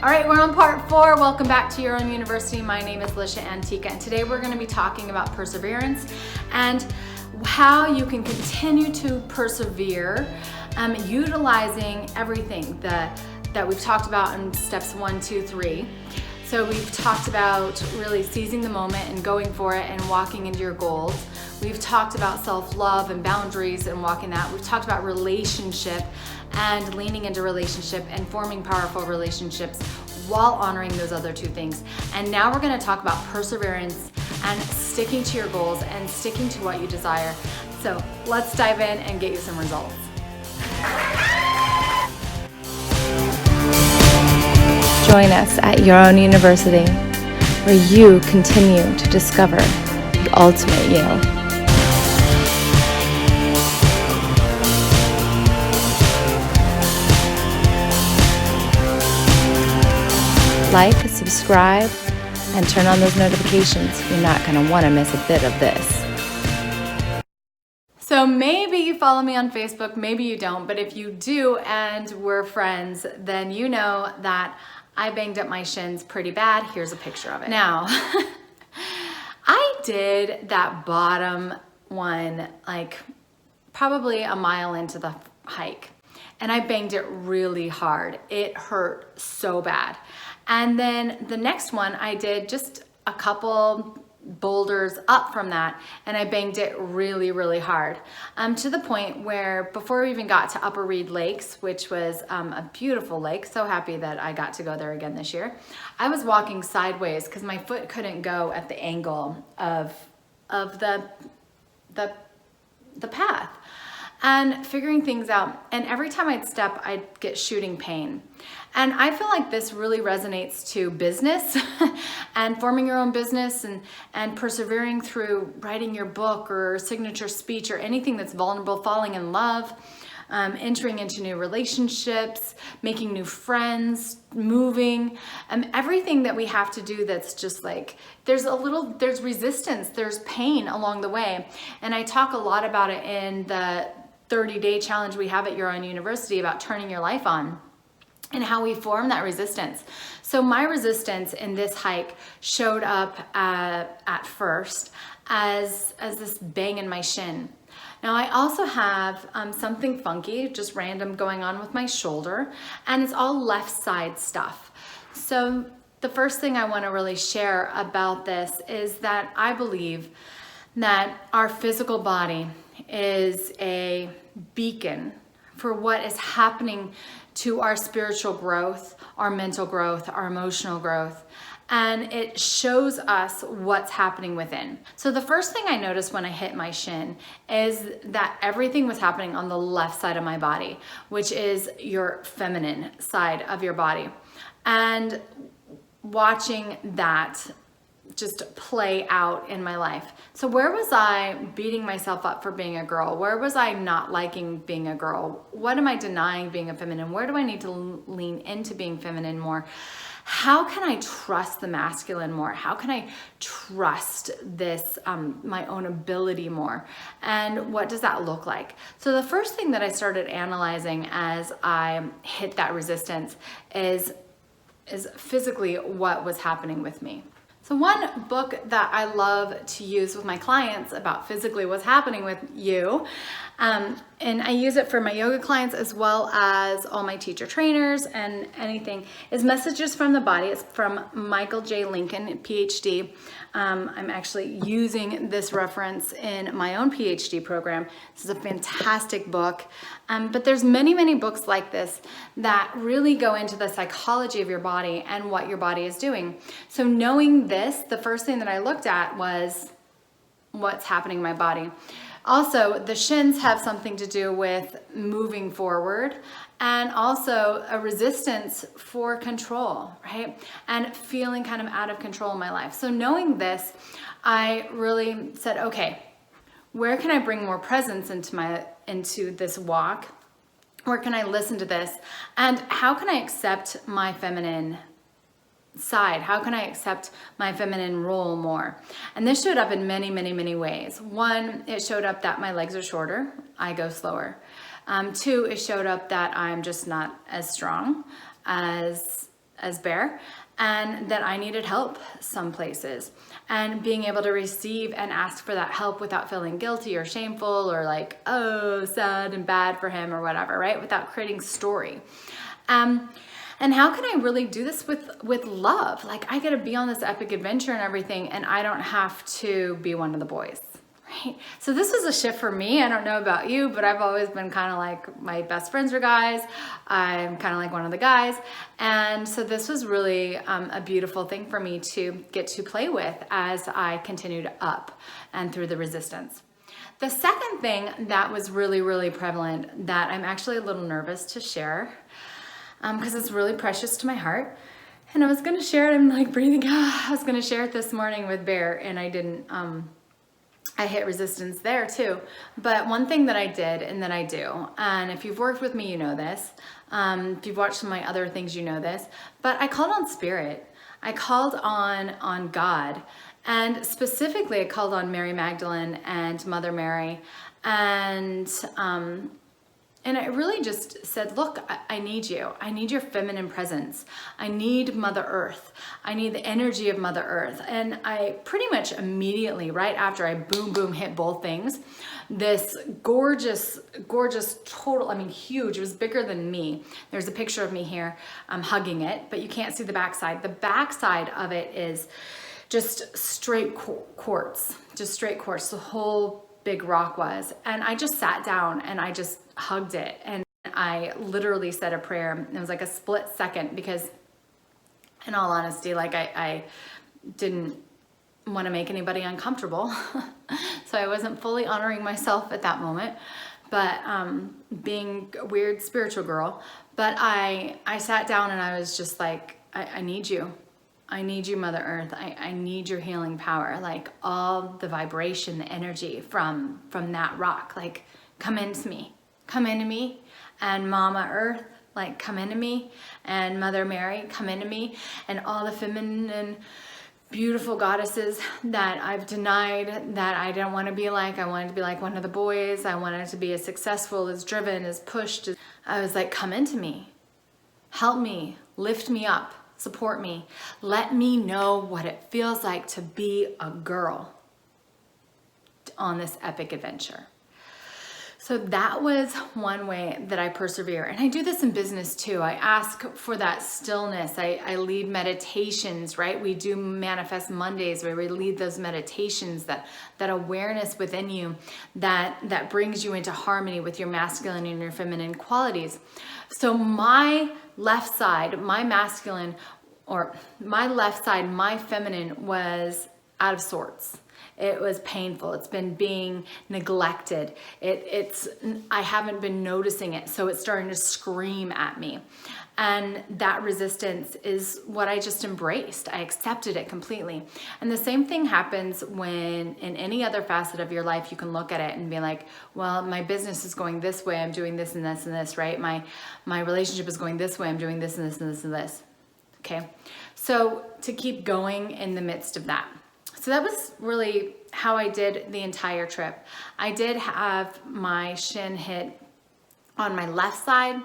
All right, we're on part 4. Welcome back to Your Own University. My name is Lisha Antica, and today we're going to be talking about perseverance and how you can continue to persevere, utilizing everything that we've talked about in steps 1, 2, 3. So we've talked about really seizing the moment and going for it and walking into your goals. We've talked about self-love and boundaries and walking that. We've talked about relationship and leaning into relationship and forming powerful relationships while honoring those other 2 things. And now we're going to talk about perseverance and sticking to your goals and sticking to what you desire. So let's dive in and get you some results. Join us at Your Own University, where you continue to discover the ultimate you. Like, subscribe, and turn on those notifications. You're not going to want to miss a bit of this. So maybe you follow me on Facebook, maybe you don't, but if you do and we're friends, then you know that I banged up my shins pretty bad. Here's a picture of it. Now, I did that bottom one like probably a mile into the hike, and I banged it really hard. It hurt so bad. And then the next one I did just a couple boulders up from that, and I banged it really, really hard, to the point where before we even got to Upper Reed Lakes, which was a beautiful lake, so happy that I got to go there again this year, I was walking sideways because my foot couldn't go at the angle of the path, and figuring things out. And every time I'd step, I'd get shooting pain. And I feel like this really resonates to business and forming your own business and persevering through writing your book or signature speech or anything that's vulnerable, falling in love, entering into new relationships, making new friends, moving, everything that we have to do that's just like, there's resistance, there's pain along the way. And I talk a lot about it in the 30-day challenge we have at Your Own University about turning your life on and how we form that resistance. So my resistance in this hike showed up at first as this bang in my shin. Now I also have something funky, just random, going on with my shoulder, and it's all left side stuff. So the first thing I want to really share about this is that I believe that our physical body is a beacon for what is happening to our spiritual growth, our mental growth, our emotional growth, and it shows us what's happening within. So the first thing I noticed when I hit my shin is that everything was happening on the left side of my body, which is your feminine side of your body. And watching that just play out in my life. So where was I beating myself up for being a girl? Where was I not liking being a girl? What am I denying being a feminine? Where do I need to lean into being feminine more? How can I trust the masculine more? How can I trust this, my own ability more? And what does that look like? So the first thing that I started analyzing as I hit that resistance is physically what was happening with me. So one book that I love to use with my clients about physically what's happening with you, and I use it for my yoga clients as well as all my teacher trainers and anything, is Messages from the Body. It's from Michael J. Lincoln, PhD. I'm actually using this reference in my own PhD program. This is a fantastic book. But there's many, many books like this that really go into the psychology of your body and what your body is doing. So knowing this, the first thing that I looked at was what's happening in my body. Also, the shins have something to do with moving forward and also a resistance for control, right? And feeling kind of out of control in my life. So knowing this, I really said, okay, where can I bring more presence into this walk? Where can I listen to this? And how can I accept my feminine side? How can I accept my feminine role more? And this showed up in many, many, many ways. One, it showed up that my legs are shorter. I go slower. 2, it showed up that I'm just not as strong as as Bear, and that I needed help some places, and being able to receive and ask for that help without feeling guilty or shameful or like, oh, sad and bad for him or whatever, right? Without creating story. And how can I really do this with love? Like, I get to be on this epic adventure and everything, and I don't have to be one of the boys. Right? So this was a shift for me. I don't know about you, but I've always been kind of like, my best friends are guys. I'm kind of like one of the guys. And so this was really a beautiful thing for me to get to play with as I continued up and through the resistance. The second thing that was really, really prevalent that I'm actually a little nervous to share, because it's really precious to my heart. And I was going to share it. I'm like breathing. I was going to share it this morning with Bear, and I didn't. I hit resistance there too. But one thing that I did and that I do, and if you've worked with me, you know this. If you've watched some of my other things, you know this. But I called on Spirit. I called on God. And specifically, I called on Mary Magdalene and Mother Mary. And I really just said, look, I need you. I need your feminine presence. I need Mother Earth. I need the energy of Mother Earth. And I pretty much immediately, right after I boom, hit both things, this gorgeous, total, I mean, huge, it was bigger than me. There's a picture of me here. I'm hugging it, but you can't see the backside. The backside of it is just straight quartz, the whole big rock was. And I just sat down and I just hugged it, and I literally said a prayer. It was like a split second, because in all honesty, like I didn't want to make anybody uncomfortable. So I wasn't fully honoring myself at that moment, but being a weird spiritual girl. But I sat down and I was just like, I need you. I need you, Mother Earth. I need your healing power. Like, all the vibration, the energy from that rock, like, come into me. Come into me. And Mama Earth, like, come into me. And Mother Mary, come into me. And all the feminine, beautiful goddesses that I've denied, that I didn't want to be like. I wanted to be like one of the boys. I wanted to be as successful, as driven, as pushed. I was like, come into me. Help me. Lift me up. Support me. Let me know what it feels like to be a girl on this epic adventure. So that was one way that I persevere. And I do this in business too. I ask for that stillness. I lead meditations, right? We do Manifest Mondays where we lead those meditations, that awareness within you that brings you into harmony with your masculine and your feminine qualities. So my left side, my masculine, or my left side, my feminine, was out of sorts. It was painful. It's been being neglected. I haven't been noticing it, so it's starting to scream at me. And that resistance is what I just embraced. I accepted it completely. And the same thing happens when in any other facet of your life, you can look at it and be like, well, my business is going this way. I'm doing this and this and this, right? My relationship is going this way. I'm doing this and this and this and this. Okay. So to keep going in the midst of that. So that was really how I did the entire trip. I did have my shin hit on my left side.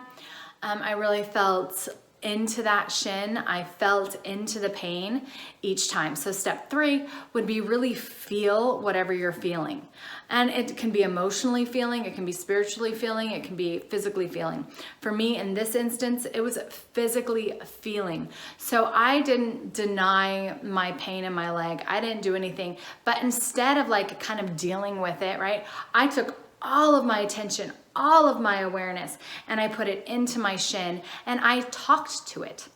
I really felt into that shin. I felt into the pain each time. So step 3 would be really feel whatever you're feeling. And it can be emotionally feeling, it can be spiritually feeling, it can be physically feeling. For me, in this instance, it was physically feeling. So I didn't deny my pain in my leg. I didn't do anything. But instead of like kind of dealing with it, right, I took all of my attention, all of my awareness, and I put it into my shin, and I talked to it.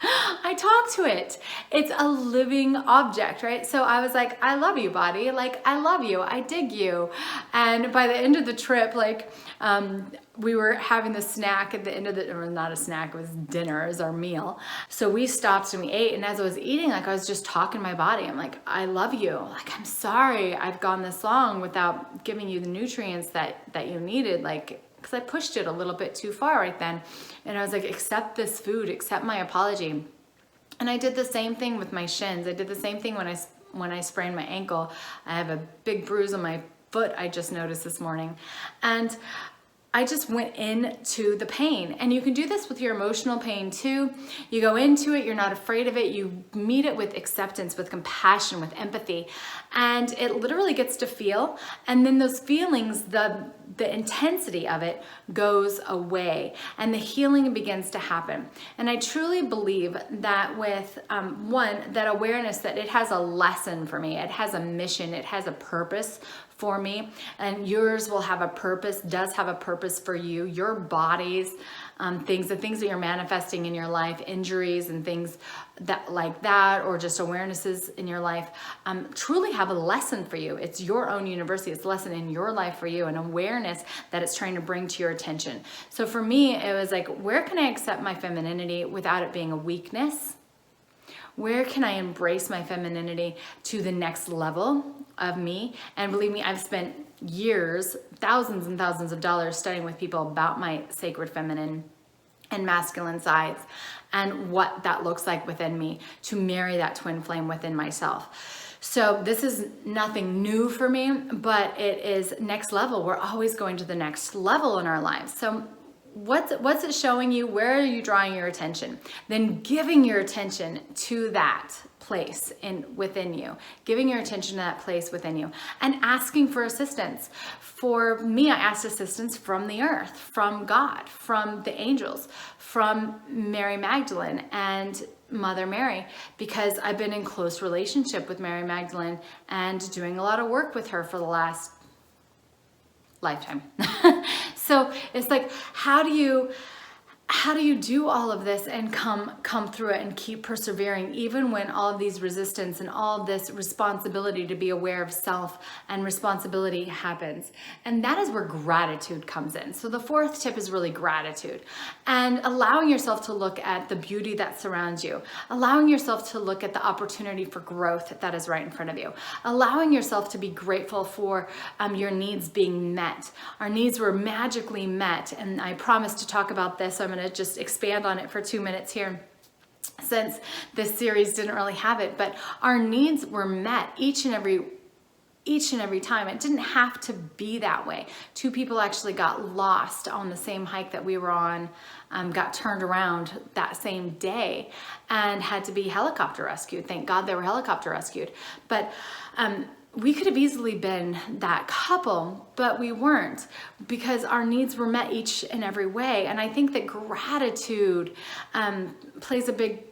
I talked to it. It's a living object, right? So I was like, I love you, body. Like, I love you. I dig you. And by the end of the trip, like, we were having the snack at the end of the, or not a snack, it was dinner, it was our meal. So we stopped and we ate. And as I was eating, like, I was just talking to my body. I'm like, I love you. Like, I'm sorry I've gone this long without giving you the nutrients that you needed. Like, because I pushed it a little bit too far right then. And I was like, accept this food, accept my apology. And I did the same thing with my shins. I did the same thing when I sprained my ankle. I have a big bruise on my foot I just noticed this morning. And I just went into the pain. And you can do this with your emotional pain too. You go into it, you're not afraid of it. You meet it with acceptance, with compassion, with empathy. And it literally gets to feel. And then those feelings, the intensity of it goes away and the healing begins to happen. And I truly believe that with that awareness that it has a lesson for me, it has a mission, it has a purpose for me, and yours will have a purpose, does have a purpose for you. Your bodies, the things that you're manifesting in your life, injuries and things that like that, or just awarenesses in your life, truly have a lesson for you. It's your own university. It's a lesson in your life for you, an awareness that it's trying to bring to your attention. So for me, it was like, where can I accept my femininity without it being a weakness? Where can I embrace my femininity to the next level of me? And believe me, I've spent years, thousands and thousands of dollars studying with people about my sacred feminine and masculine sides and what that looks like within me to marry that twin flame within myself. So this is nothing new for me, but it is next level. We're always going to the next level in our lives. So what's it showing you? Where are you drawing your attention? Then giving your attention to that place within you, giving your attention to that place within you, and asking for assistance. For me, I asked assistance from the earth, from God, from the angels, from Mary Magdalene and Mother Mary, because I've been in close relationship with Mary Magdalene and doing a lot of work with her for the last lifetime. So it's like, how do you do all of this and come through it and keep persevering, even when all of these resistance and all of this responsibility to be aware of self and responsibility happens? And that is where gratitude comes in. So the fourth tip is really gratitude, and allowing yourself to look at the beauty that surrounds you, allowing yourself to look at the opportunity for growth that is right in front of you, allowing yourself to be grateful for your needs being met. Our needs were magically met, and I promised to talk about this, so I'm going to just expand on it for 2 minutes here, since this series didn't really have it. But our needs were met each and every time. It didn't have to be that way. 2 people actually got lost on the same hike that we were on, got turned around that same day and had to be helicopter rescued. Thank God they were helicopter rescued. But we could have easily been that couple, but we weren't, because our needs were met each and every way. And I think that gratitude plays a big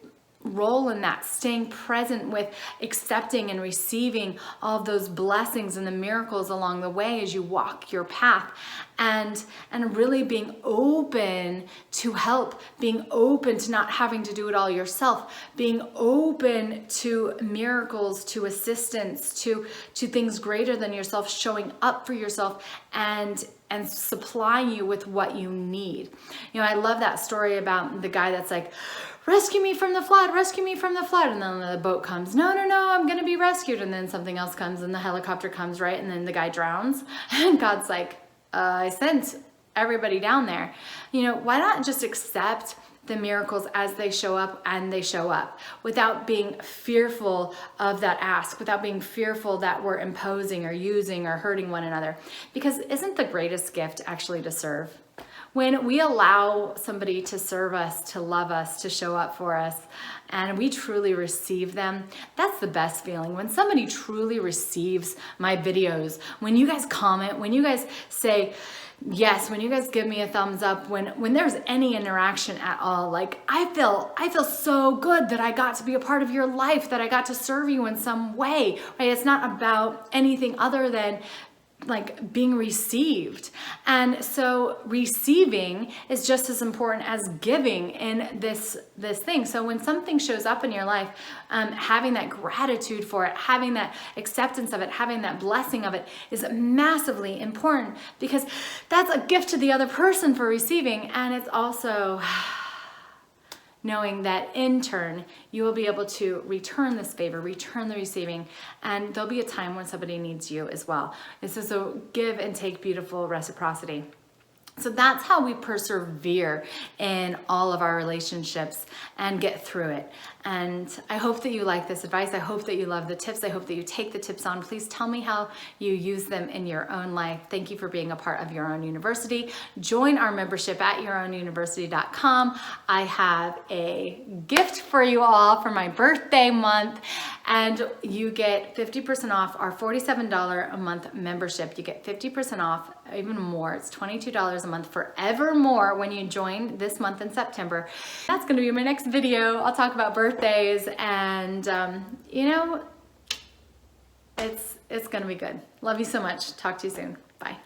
role in that, staying present with accepting and receiving all of those blessings and the miracles along the way as you walk your path, and really being open to help, being open to not having to do it all yourself, being open to miracles, to assistance, to things greater than yourself, showing up for yourself and supplying you with what you need. You know, I love that story about the guy that's like, rescue me from the flood, rescue me from the flood. And then the boat comes, no, I'm going to be rescued. And then something else comes and the helicopter comes, right? And then the guy drowns. And God's like, I sent everybody down there. You know, why not just accept the miracles as they show up, and they show up without being fearful of that ask, without being fearful that we're imposing or using or hurting one another? Because isn't the greatest gift actually to serve? When we allow somebody to serve us, to love us, to show up for us, and we truly receive them, that's the best feeling. When somebody truly receives my videos, when you guys comment, when you guys say yes, when you guys give me a thumbs up, when there's any interaction at all, like I feel so good that I got to be a part of your life, that I got to serve you in some way, right? It's not about anything other than like being received. And so receiving is just as important as giving in this thing. So when something shows up in your life, having that gratitude for it, having that acceptance of it, having that blessing of it is massively important, because that's a gift to the other person for receiving. And it's also knowing that in turn, you will be able to return this favor, return the receiving, and there'll be a time when somebody needs you as well. This is a give and take beautiful reciprocity. So that's how we persevere in all of our relationships and get through it. And I hope that you like this advice. I hope that you love the tips. I hope that you take the tips on. Please tell me how you use them in your own life. Thank you for being a part of Your Own University. Join our membership at yourownuniversity.com. I have a gift for you all for my birthday month, and you get 50% off our $47 a month membership. You get 50% off, even more. It's $22 a month forevermore when you join this month in September. That's going to be my next video. I'll talk about birthdays, and you know, it's going to be good. Love you so much. Talk to you soon. Bye.